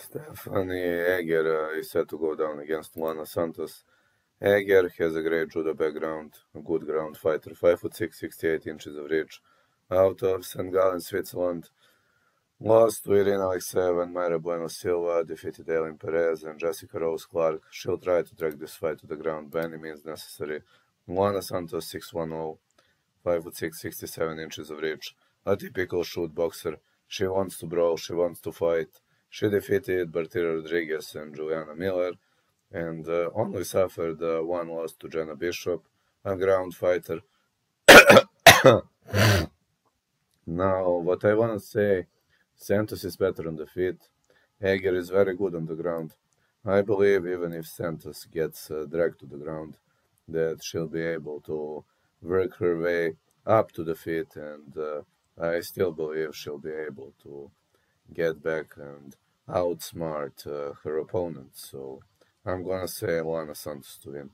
Stephanie Egger is set to go down against Luana Santos. Egger has a great judo background, a good ground fighter, 5'6", 68 inches of reach, out of St. Gallen, Switzerland. Lost to Irina Alekseeva and Mayra Bueno Silva, defeated Eileen Perez and Jessica Rose Clark. She'll try to drag this fight to the ground by any means necessary. Luana Santos, 6'1", 5'6", 67 inches of reach. A typical shoot boxer. She wants to brawl, she wants to fight. She defeated Bertira Rodriguez and Juliana Miller, and only suffered one loss to Jenna Bishop, a ground fighter. Now, what I want to say, Santos is better on the feet. Egger is very good on the ground. I believe even if Santos gets dragged to the ground, that she'll be able to work her way up to the feet, and I still believe she'll be able to get back and outsmart her opponent. So I'm gonna say Luana Santos to win.